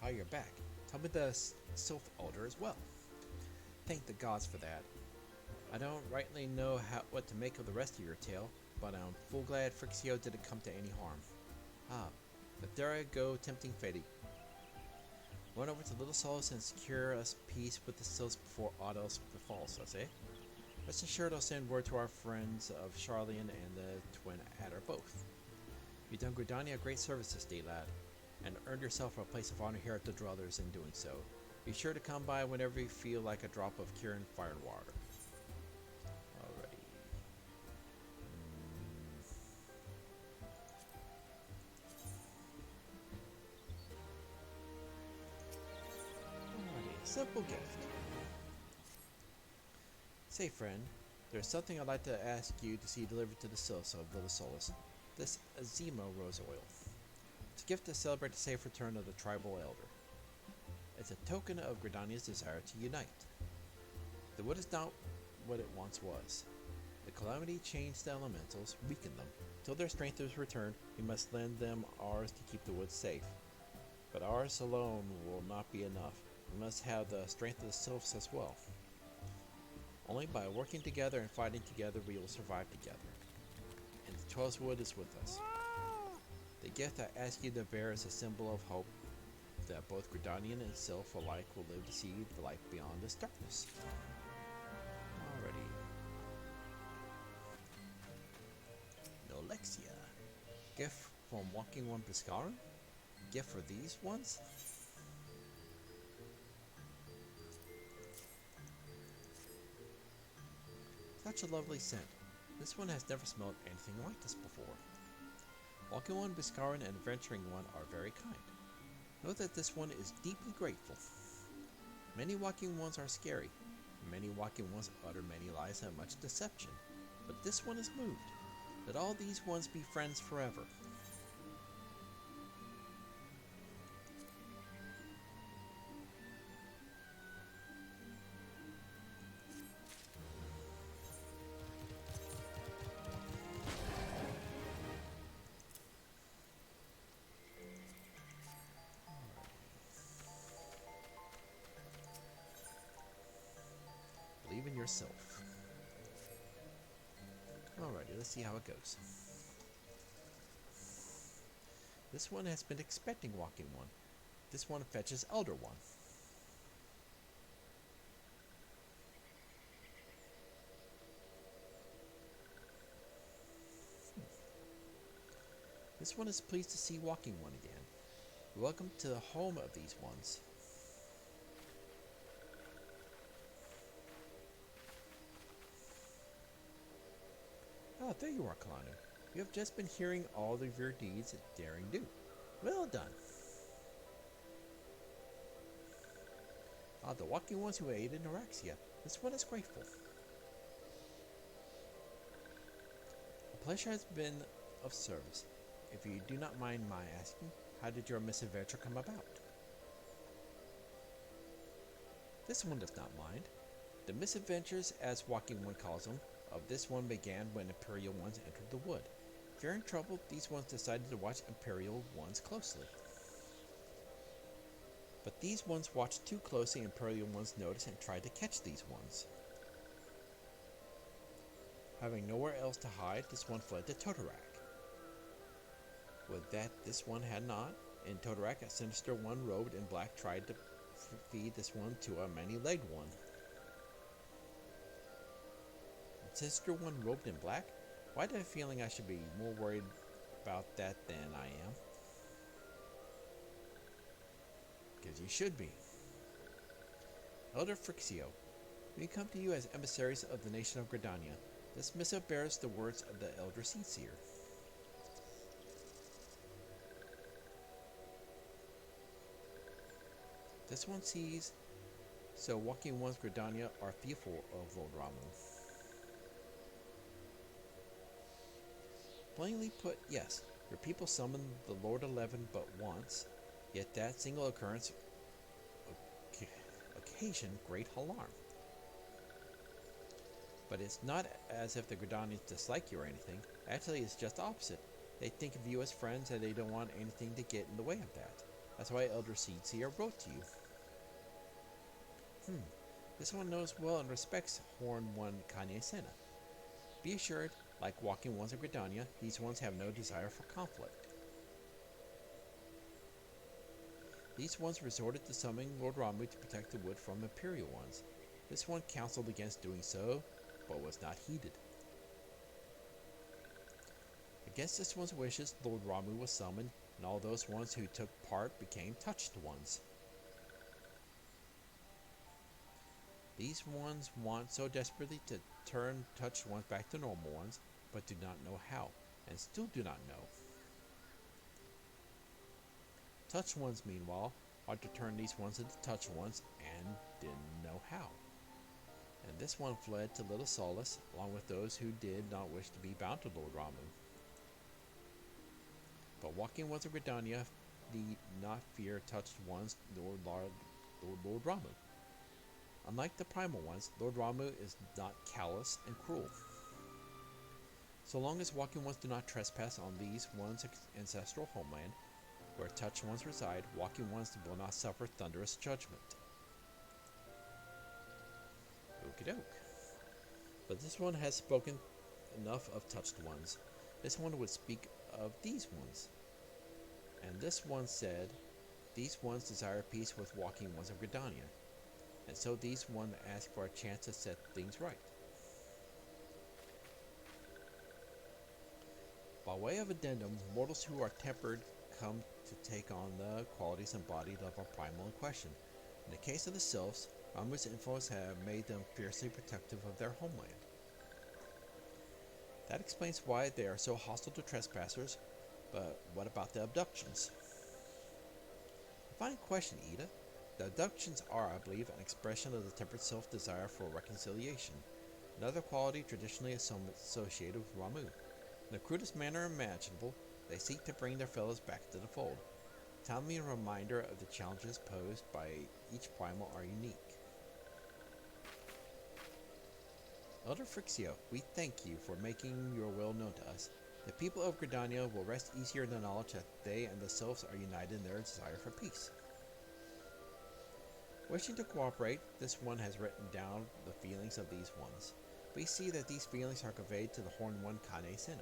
while you're back, tell me the Sylph Elder as well. Thank the gods for that. I don't rightly know what to make of the rest of your tale, but I'm full glad Frixio didn't come to any harm. Ah, but there I go, tempting fate. Run over to Little Solace and secure us peace with the Sylphs before aught else befalls us, eh? Rest assured I'll send word to our friends of Charlian and the Twin Adder both. You've done Gridania a great service this day, lad, and earned yourself a place of honor here at the Dwellers in doing so. Be sure to come by whenever you feel like a drop of Kirin fire and water. Alrighty. Alrighty, simple gift. Say, friend, there's something I'd like to ask you to see delivered to the Sylphs of Little Solace. This Azima rose oil. It's a gift to celebrate the safe return of the tribal elder. It's a token of Gridania's desire to unite. The wood is not what it once was. The calamity changed the elementals, weakened them. Till their strength is returned, we must lend them ours to keep the wood safe. But ours alone will not be enough. We must have the strength of the Sylphs as well. Only by working together and fighting together we will survive together. And the Twelfth Wood is with us. The gift I ask you to bear is a symbol of hope that both Gridanian and Sylph alike will live to see the light beyond this darkness. Alrighty. Nolexia. Gift from Walking One Biscaran? Gift for these ones? Such a lovely scent. This one has never smelled anything like this before. Walking One Biscaran and Adventuring One are very kind. Know that this one is deeply grateful. Many walking ones are scary. Many walking ones utter many lies and much deception. But this one is moved. Let all these ones be friends forever. Believe in yourself. Alrighty, let's see how it goes. This one has been expecting Walking One. This one fetches Elder One. This one is pleased to see Walking One again. Welcome to the home of these ones. Ah, there you are, Kalanu. You have just been hearing all of your deeds and daring do. Well done. Ah, the walking ones who aided Noraxia. This one is grateful. A pleasure has been of service. If you do not mind my asking, how did your misadventure come about? This one does not mind. The misadventures, as Walking One calls them, of this one began when Imperial Ones entered the wood. Fearing trouble, these ones decided to watch Imperial Ones closely. But these ones watched too closely, and Imperial Ones noticed and tried to catch these ones. Having nowhere else to hide, this one fled to Totorak. With that this one had not, in Totorak a sinister one robed in black tried to feed this one to a many-legged one. Sinister one robed in black? Why do I have a feeling I should be more worried about that than I am? Because you should be. Elder Frixio, we come to you as emissaries of the nation of Gridania. This missive bears the words of the Elder Seer. This one sees, so walking ones Gridania are fearful of Lord Ramu. Plainly put, yes, your people summoned the Lord 11 but once, yet that single occurrence occasioned great alarm. But it's not as if the Gridanians dislike you or anything. Actually, it's just opposite. They think of you as friends and they don't want anything to get in the way of that. That's why Elder Seedseer wrote to you. This one knows well and respects Horn 1 Kanye Senna. Be assured, like Walking Ones of Gridania, these ones have no desire for conflict. These ones resorted to summoning Lord Ramu to protect the wood from Imperial ones. This one counseled against doing so, but was not heeded. Against this one's wishes, Lord Ramu was summoned, and all those ones who took part became touched ones. These ones want so desperately to turn touched ones back to normal ones, but do not know how, and still do not know. Touched ones, meanwhile, want to turn these ones into touched ones, and didn't know how. And this one fled to Little Solace, along with those who did not wish to be bound to Lord Ramu. But Walking Ones of Gridania need not fear touched ones nor Lord Ramu. Unlike the primal ones, Lord Ramu is not callous and cruel. So long as Walking Ones do not trespass on these ones' ancestral homeland, where touched ones reside, Walking Ones will not suffer thunderous judgment. Okie doke. But this one has spoken enough of touched ones. This one would speak of these ones. And this one said, these ones desire peace with Walking Ones of Gridania, and so these ones ask for a chance to set things right. By way of addendum, mortals who are tempered come to take on the qualities embodied of our primal in question. In the case of the Sylphs, Ramu's influence have made them fiercely protective of their homeland. That explains why they are so hostile to trespassers, but what about the abductions? A fine question, Ida. The abductions are, I believe, an expression of the tempered Sylph desire for reconciliation, another quality traditionally associated with Ramu. In the crudest manner imaginable, they seek to bring their fellows back to the fold. A timely reminder of the challenges posed by each primal are unique. Elder Frixio, we thank you for making your will known to us. The people of Gridania will rest easier in the knowledge that they and the Sylphs are united in their desire for peace. Wishing to cooperate, this one has written down the feelings of these ones. We see that these feelings are conveyed to the Horn 1 Kane Senna.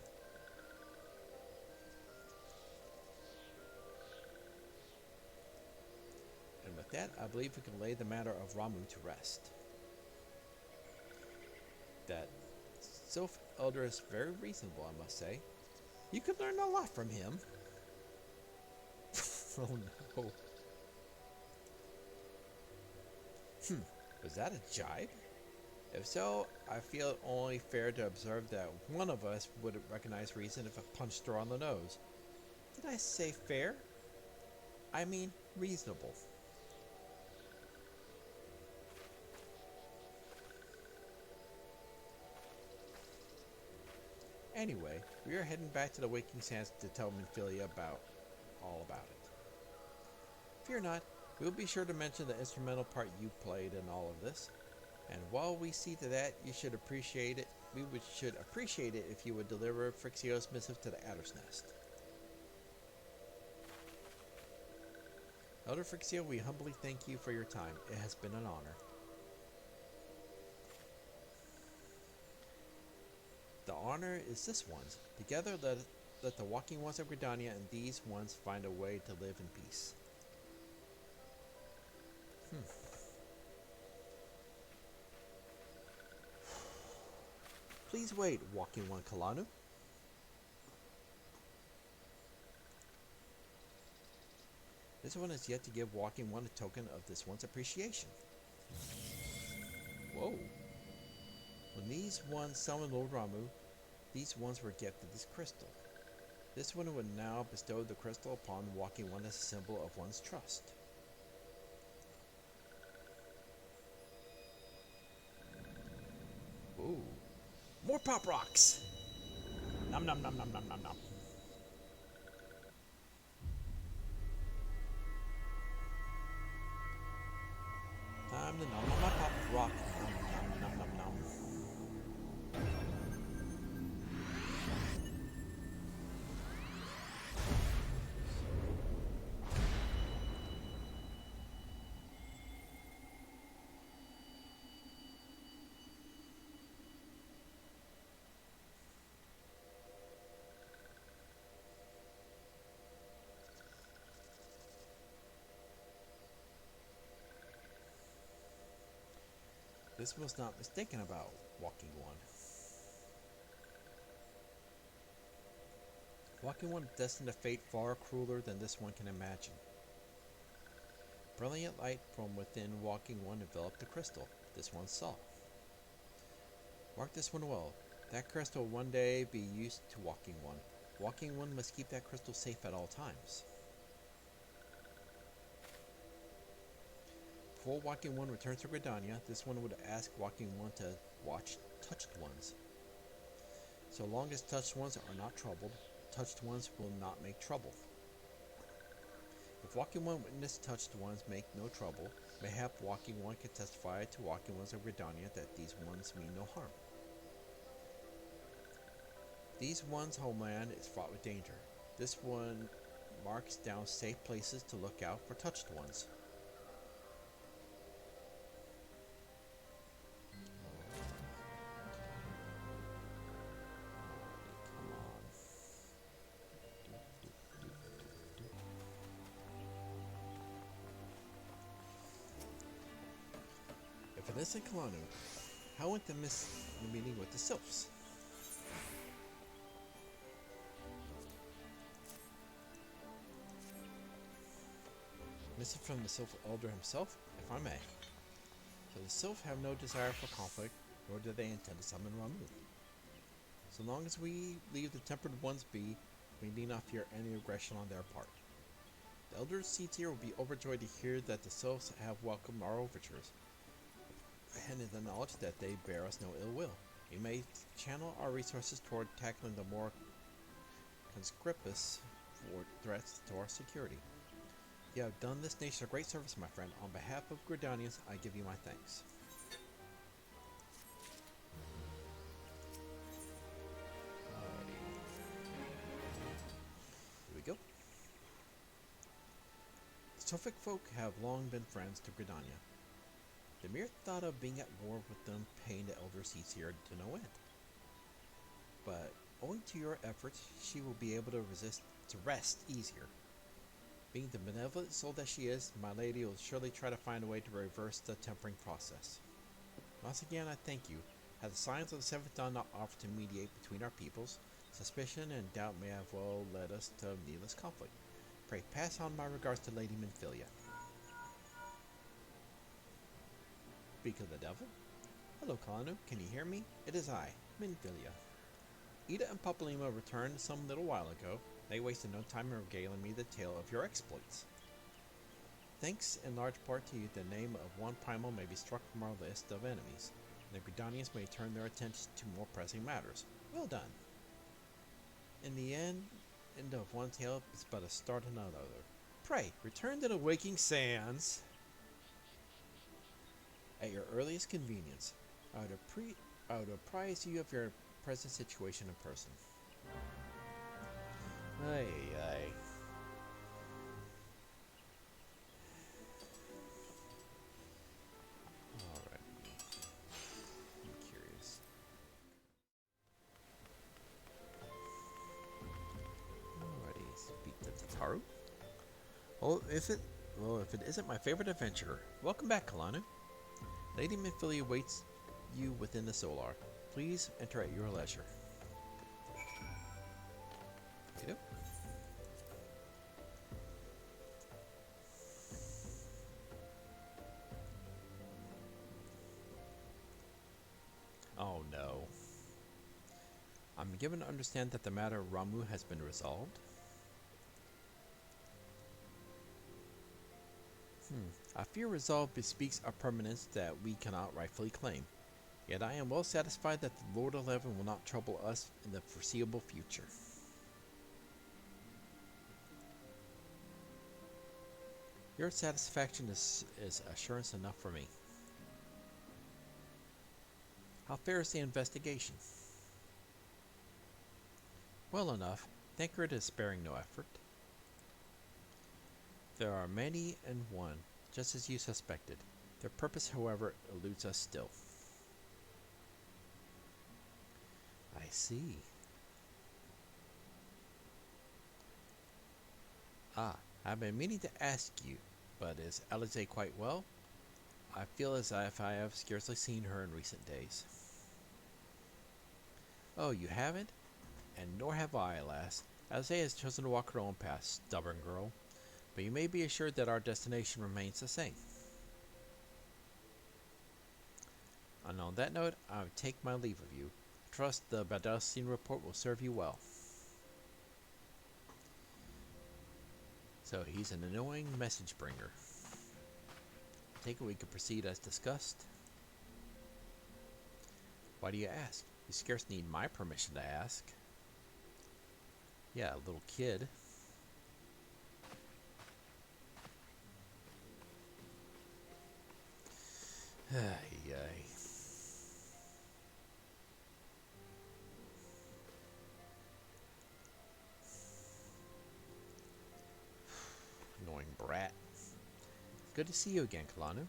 And with that, I believe we can lay the matter of Ramu to rest. That Sylph Elder is very reasonable, I must say. You could learn a lot from him. Oh no. Was that a jibe? If so, I feel it only fair to observe that one of us would recognize reason if I punched her on the nose. Did I say fair? I mean reasonable. Anyway, we are heading back to the Waking Sands to tell Minfilia all about it. Fear not, we'll be sure to mention the instrumental part you played in all of this. And while we see to that, you should appreciate it. Should appreciate it if you would deliver Frixio's missive to the Adder's Nest. Elder Frixio, we humbly thank you for your time. It has been an honor. The honor is this one's. Together, let the Walking Ones of Gridania and these ones find a way to live in peace. Please wait, Walking One Kalanu. This one has yet to give Walking One a token of this one's appreciation. Whoa. When these ones summoned Lord Ramu, these ones were gifted this crystal. This one would now bestow the crystal upon the Walking One as a symbol of one's trust. Ooh. More pop rocks! Nom nom nom nom nom nom nom. Time to nom nom my pop rock. Nom nom nom nom nom. This was not mistaken about Walking One. Walking One is destined to fate far crueler than this one can imagine. Brilliant light from within Walking One enveloped the crystal this one saw. Mark this one well. That crystal will one day be used to Walking One. Walking One must keep that crystal safe at all times. Before Walking One returns to Gridania, this one would ask Walking One to watch touched ones. So long as touched ones are not troubled, touched ones will not make trouble. If Walking One witnessed touched ones make no trouble, mayhap Walking One can testify to Walking Ones of Gridania that these ones mean no harm. These ones' homeland is fraught with danger. This one marks down safe places to look out for touched ones. If it isn't Kalanu, how went the meeting with the Sylphs? Missive from the Sylph Elder himself, if I may. So the Sylph have no desire for conflict, nor do they intend to summon Ramu. So long as we leave the Tempered Ones be, we need not fear any aggression on their part. The Elder seats here will be overjoyed to hear that the Sylphs have welcomed our overtures, and in the knowledge that they bear us no ill will. We may channel our resources toward tackling the more conscripus threats to our security. You have done this nation a great service, my friend. On behalf of Gridanians, I give you my thanks. Alrighty. Here we go. The Sophic folk have long been friends to Gridania. The mere thought of being at war with them pained the Elder seats here to no end. But owing to your efforts, she will be able to rest easier. Being the benevolent soul that she is, my lady will surely try to find a way to reverse the tempering process. Once again, I thank you. Had the signs of the Seventh Dawn not offered to mediate between our peoples, suspicion and doubt may have well led us to needless conflict. Pray pass on my regards to Lady Minfilia. Speak of the devil? Hello, Kalanu. Can you hear me? It is I, Minfilia. Ida and Papalima returned some little while ago. They wasted no time in regaling me the tale of your exploits. Thanks in large part to you, the name of one primal may be struck from our list of enemies, and the Gridanians may turn their attention to more pressing matters. Well done. In the end of one tale is but a start of another. Pray, return to the waking sands at your earliest convenience. I would apprise you of your present situation in person. Ay. Alright. I'm curious. Alrighty, speak to Tataru. If it isn't my favorite adventurer. Welcome back, Kalanu. Lady Minfilia awaits you within the Solar. Please enter at your leisure. Yep. Oh no. I'm given to understand that the matter of Ramu has been resolved. I fear resolve bespeaks a permanence that we cannot rightfully claim. Yet I am well satisfied that the Lord 11 will not trouble us in the foreseeable future. Your satisfaction is assurance enough for me. How fares the investigation? Well enough. Thancred is sparing no effort. There are many and one, just as you suspected. Their purpose, however, eludes us still. I see. I've been meaning to ask you, but is Alize quite well? I feel as if I have scarcely seen her in recent days. Oh, you haven't? And nor have I, alas. Alzay has chosen to walk her own path, stubborn girl. But you may be assured that our destination remains the same. And on that note, I will take my leave of you. Trust the Badalcian report will serve you well. So he's an annoying message bringer. I take it we can proceed as discussed. Why do you ask? You scarce need my permission to ask. Yeah, a little kid. Ay, ay. Annoying brat. Good to see you again, Kalanu.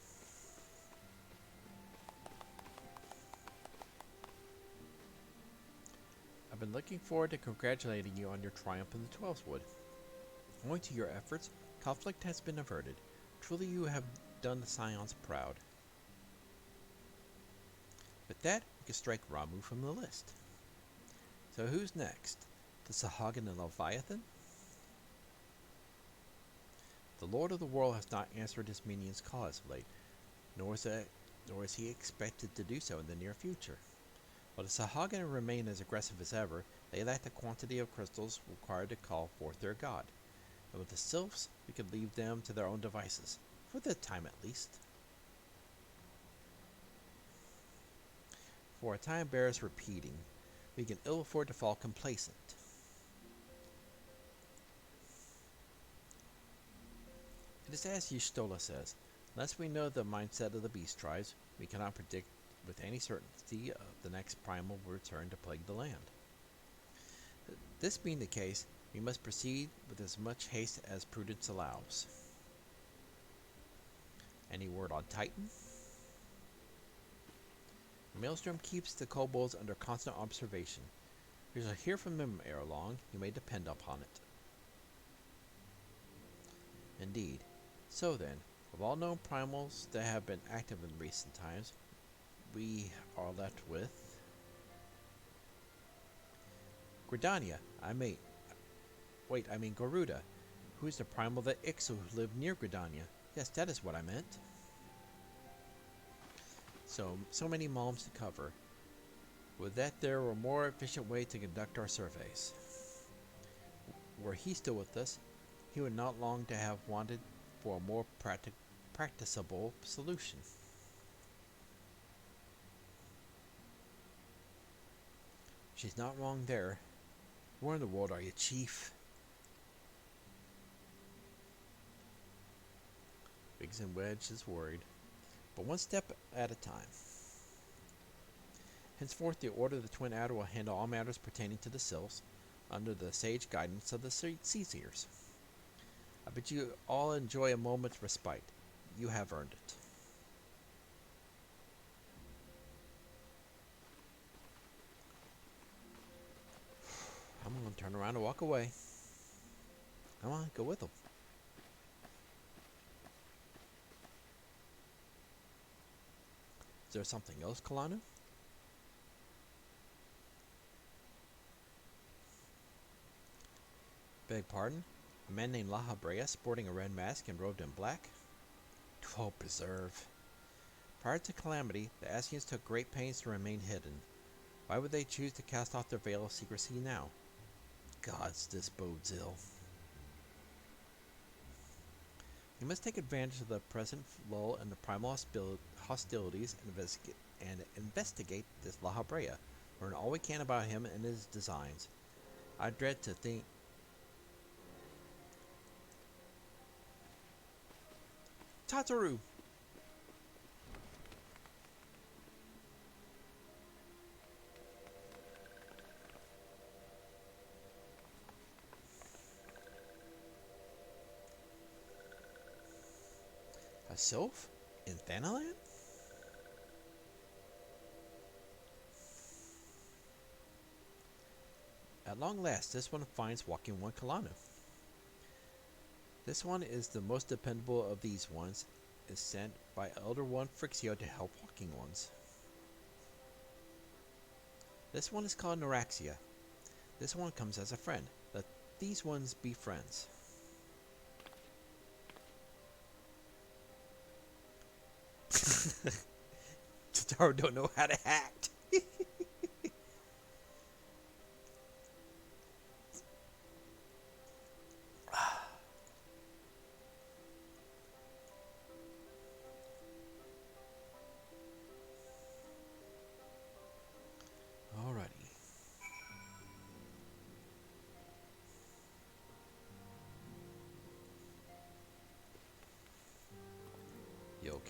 I've been looking forward to congratulating you on your triumph in the Twelfth Wood. Owing to your efforts, conflict has been averted. Truly you have done the Scions proud. With that, we can strike Ramu from the list. So who's next? The Sahagin and Leviathan? The Lord of the World has not answered his minion's call as of late, nor is he expected to do so in the near future. While the Sahagin remain as aggressive as ever, they lack the quantity of crystals required to call forth their god. And with the Sylphs, we could leave them to their own devices, for the time at least. For a time bears repeating, we can ill afford to fall complacent. It is as Y'shtola says, unless we know the mindset of the beast tribes, we cannot predict with any certainty of the next primal will return to plague the land. This being the case, we must proceed with as much haste as prudence allows. Any word on Titan? The Maelstrom keeps the kobolds under constant observation. We shall hear from them ere long, you may depend upon it. Indeed. So then, of all known primals that have been active in recent times, we are left with Gridania. I mean Garuda, who is the primal that Ixu lived near Gridania. Yes, that is what I meant. So many malms to cover. Would that there were a more efficient way to conduct our surveys. Were he still with us, he would not long to have wanted for a more practicable solution. She's not wrong there. Where in the world are you, Chief? Biggs and Wedge is worried, but one step at a time. Henceforth, the Order of the Twin Adder will handle all matters pertaining to the Sylphs, under the sage guidance of the Seaseers. I bid you all enjoy a moment's respite. You have earned it. I'm going to turn around and walk away. Come on, go with them. Is there something else, Kalanu? Beg pardon? A man named Lalafellian sporting a red mask and robed in black? Oh, preserve. Prior to Calamity, the Ascians took great pains to remain hidden. Why would they choose to cast off their veil of secrecy now? Gods, this bodes ill. We must take advantage of the present lull in the primal hostilities and investigate this Lalafellian. Learn all we can about him and his designs. I dread to think... Tataru! A sylph? In Thanalan? At long last, this one finds walking one Kalanu. This one is the most dependable of these ones, is sent by Elder One Frixio to help walking ones. This one is called Neuraxia. This one comes as a friend. Let these ones be friends. Totoro don't know how to act.